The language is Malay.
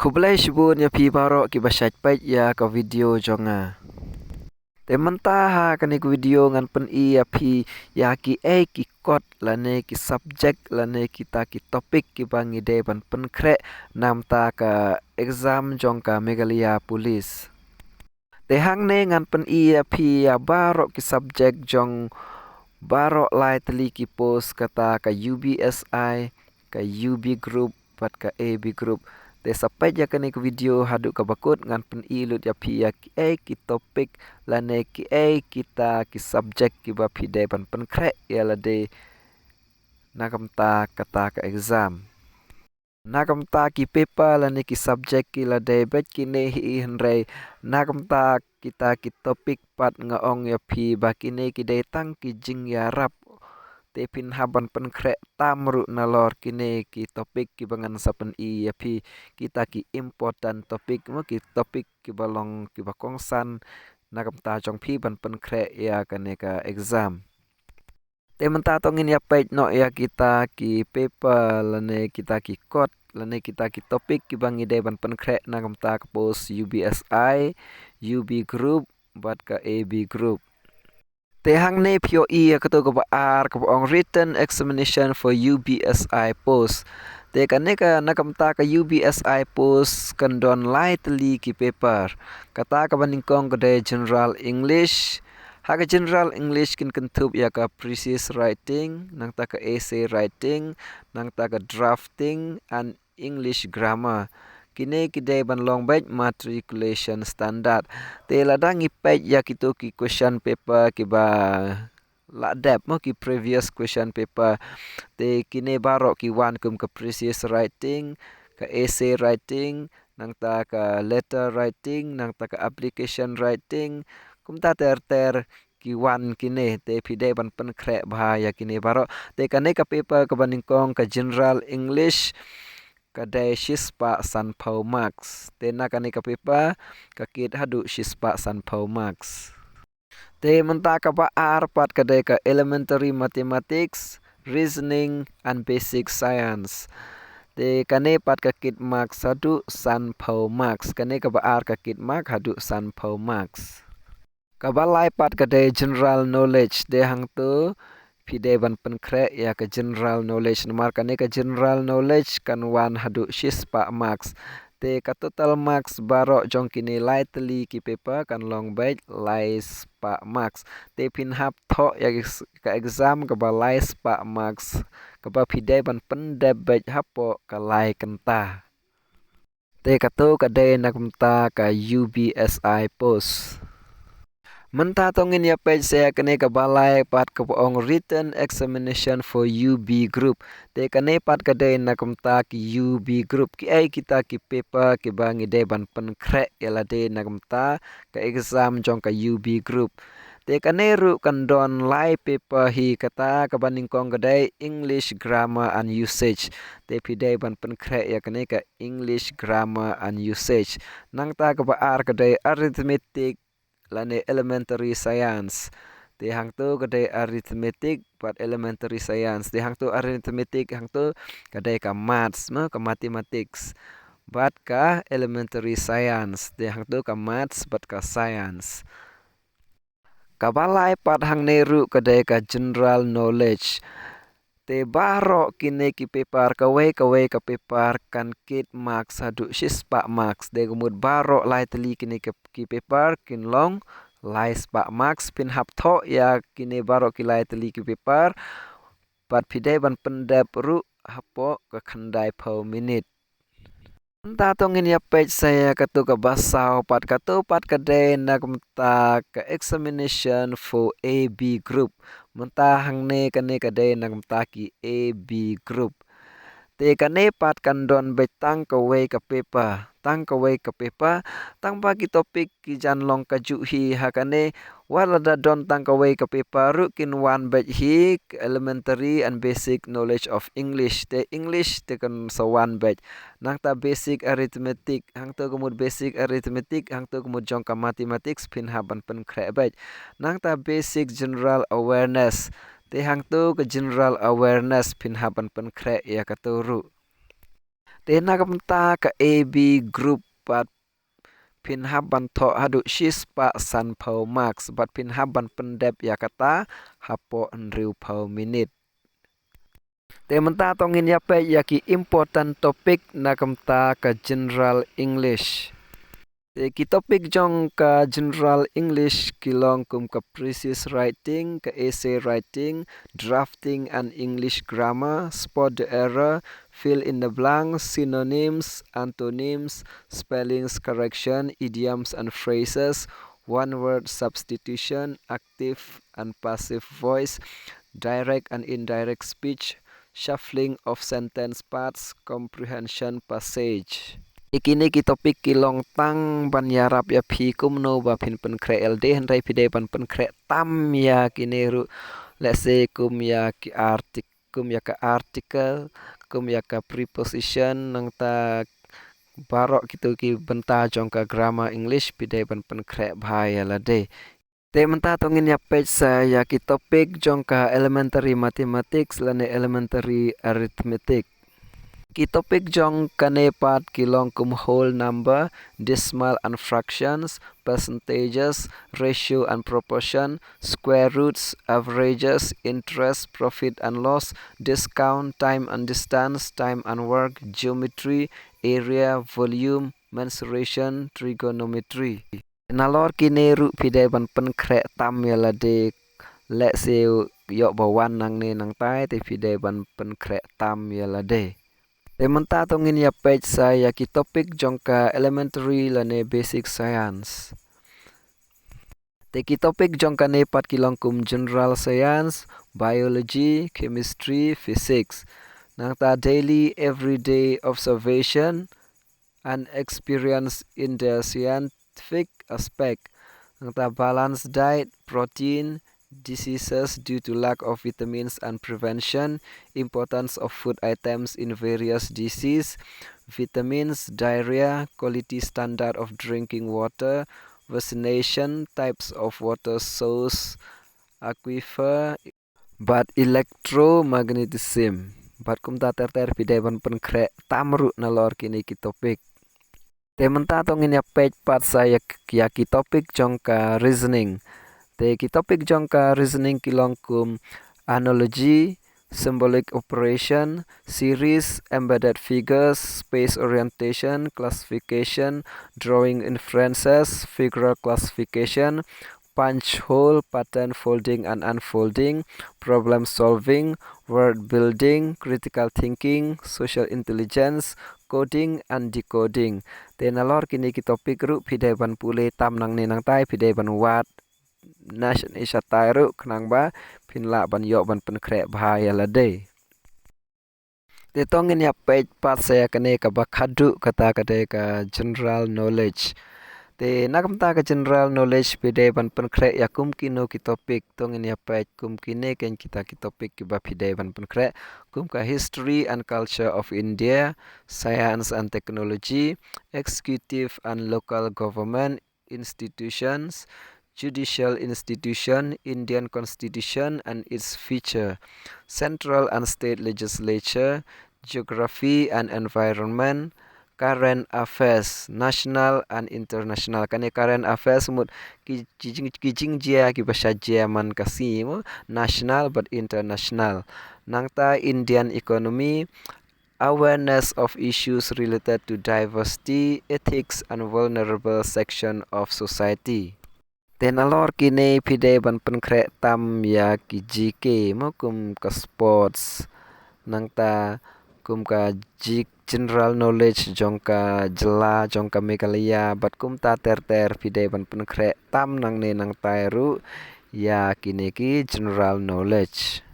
Kublai shibun ya pi baro ki basyaj pait ya ka video jonga. Te mentaha kani ku video ngan pen I ya pi ya ki ki kot lane ki subject lane kita ki topik ki bangi de ban pen krek nam ta ka exam jong ka megalia polis. Te hang ne ngan pen I ya pi ya baro ki subject jong baro lai teli ki pos kata ka UBSI ka UB group pat ka AB group. Te sampai ya kani ke video haduk ka bakut ngan pen I lut ya pi ya ki topik lane ki kita ki subject ki ba pi de pan pen krek ya la de nakam ta kata ka exam. Nakam ta ki paper lane ki subject ki la de bet ki ne hi henrei nakam ta kita ki topik pat ngaong ya pi ba ki ne ki de tang ki jing ya rap te pin haban pen krek tamru nalor kini ki topik ki bangan sapen I ya pi kita ki important topik mo ki topik ki balong ki bakongsan nakam ta jong pi ban pen krek ya kane ka exam. Te menta tongin ya page no ya kita ki paper lane kita ki kot lane kita ki topik ki bangi de ban pen krek nakam ta ka pos UBSI, UB group bat ka AB group. Te hang ne pio I kato ko ar ko ong written examination for UBSI post. Te kane ka nakam ta ka UBSI post kan don lightly ki paper. Kata ka baningkong ko de general English. Haga general English kin kentup ya ka precise writing, nang ta ka essay writing, nang ta ka drafting and English grammar. Kini kidai ban long baik matriculation standard. Te ladang ipet ya kitu ki question paper ki ba ladap mo ki previous question paper. Te kini baro ki wan kum ke precise writing, ke essay writing, nang ta ka letter writing, nang ta ka application writing. Kum ta ter ki wan kini te pide ban pen krek bahaya kini baro. Te kane ka paper ke baningkong ke general English kadai shispa san pau max. Tena kani ka paper kakit hadu shispa san pau max. Te menta ka ba pat kadai ka elementary mathematics, reasoning and basic science. Te kane pat kakit max hadu san pau max. Kane ka ba kakit max hadu san pau max. Kabalai pat kadai general knowledge de hang tu pide ban pen krek ya ke general knowledge nomor kane ke general knowledge kan wan hadu shispa max te ka total max baro jong kini lightly ki paper kan long baik lais pa max te pin hap tho ya ka exam ka ba lais pa max ka ba pide ban pen debate hapo ka lai kenta te ka to ka de nakumta ka UBSI post. Menta tongin ya page saya kene ka balai pat ka ong written examination for UB group. Te kane pat ka de nakumta ki UB group ki kita ki paper ki bangi de ban pen krek yala de nakumta ka exam jong ka UB group. Te kane ru kan don lai paper hi kata ka baningkong ka de English grammar and usage. Te pide ban pen krek ya kane ka English grammar and usage. Nang ta ka ba ka de arithmetic lane elementary science. Te hang tu kadai arithmetic pat elementary science. Te hang tu arithmetic hang tu kadai ka maths ka mathematics. Bat ka elementary science. Te hang tu ka maths bat ka science. Kabalai pat hang neru kadai ka general knowledge. Te baro kini ki paper kawe ka paper kan kit max hadu shispa max de gumud baro lai teli kini ki paper kin long lai spa max pin hap tho ya kini baro ki lai teli ki paper pat pide ban pendap ru hapo ka khandai pau minute. Entah tongin ya page saya katu ka basau pat kade nakumta ka examination for AB group. Mentah hang ne kane kade nakumta ki AB group. Te kane pat kan don betang ka way ka paper. Tang ka way ka paper. Tang bagi topik ki jan long ka ju hi hakane wala da don tang ka way ka paper ru kin wan bet hi elementary and basic knowledge of English. Te English te kan so wan bet. Nang ta basic arithmetic hang tu kumud basic arithmetic hang tu kumud jong ka mathematics pin haban pen krek bet. Nang ta basic general awareness te hang tu ke general awareness pin haban pen krek ya katuru. Tena kamta ka AB group pat pinhab ban tho hadu shis pa san phau max bat pinhab ban pendep ya kata hapo enriu phau minute. Tementa tongin ya pe yaki important topic na kamta ka general English. Ki topik jong ka general English kilong kum ka precise writing, ka essay writing, drafting and English grammar, spot the error, fill in the blanks, synonyms, antonyms, spellings correction, idioms and phrases, one word substitution, active and passive voice, direct and indirect speech, shuffling of sentence parts, comprehension passage. Ikini ki topik kilong tang ban yarap ya phi kum no ba phin pen kre ld hen rai pide pan pen kre tam ya kini ru let's say kum ya ki article kum ya ka preposition nang ta barok gitu ki benta jong ka grammar English pide pan pen kre bhai la de. Te menta tongin ya page sa ya ki topik jong ka elementary mathematics lane elementary arithmetic. Ki topik jong kanepat kilong kum whole number, decimal and fractions, percentages, ratio and proportion, square roots, averages, interest, profit and loss, discount, time and distance, time and work, geometry, area, volume, mensuration, trigonometry. Nalor kini ru pide ban pen krek tam ya la de lek se yok bawan nang ne nang tai te pide ban pen krek tam ya la de. Tementa tongin ya page saya ki topik jongka elementary lane basic science. Teki topik jongka nepat kilong kum general science, biology, chemistry, physics. Nang ta daily everyday observation and experience in the scientific aspect. Nang ta balanced diet, protein, diseases due to lack of vitamins and prevention, importance of food items in various disease, vitamins, diarrhea, quality standard of drinking water, vaccination, types of water source, aquifer, but electromagnetism. Bat kum ta ter pidai ban pen krek tamru nalor kini ki topik. Tementa tongin ya page part saya ya ki topik jongka reasoning. Te ki topik jongka reasoning kilong kum analogy, symbolic operation, series, embedded figures, space orientation, classification, drawing inferences, figural classification, punch hole, pattern folding and unfolding, problem solving, word building, critical thinking, social intelligence, coding and decoding. Te nalor kini ki topik ru pidai ban pule tam nang ne nang tai pidai ban wat nation isha tairu kenang ba pinla ban yok ban pen krek bahaya la de. Te tongin ya page part saya kene ka bakhadu kata kade ka general knowledge. Te nakam ta ka general knowledge pide ban pen krek ya kum kino ki topik tongin ya page kum kine ken kita ki topik ki ba pide ban pen krek kum ka history and culture of India, science and technology, executive and local government institutions, judicial institution, Indian constitution and its feature, central and state legislature, geography and environment, current affairs, national and international. Kane current affairs mut kijing jia ki bahasa Jerman kasih national but international. Nangta Indian economy, awareness of issues related to diversity, ethics and vulnerable section of society. Tenalor kini pide ban pen krek tam ya ki JK mo kum ka sports nang ta kum ka general knowledge jong ka jela jong ka Meghalaya bat kum ta ter pide ban pen krek tam nang ne nang tai ru ya kini ki general knowledge.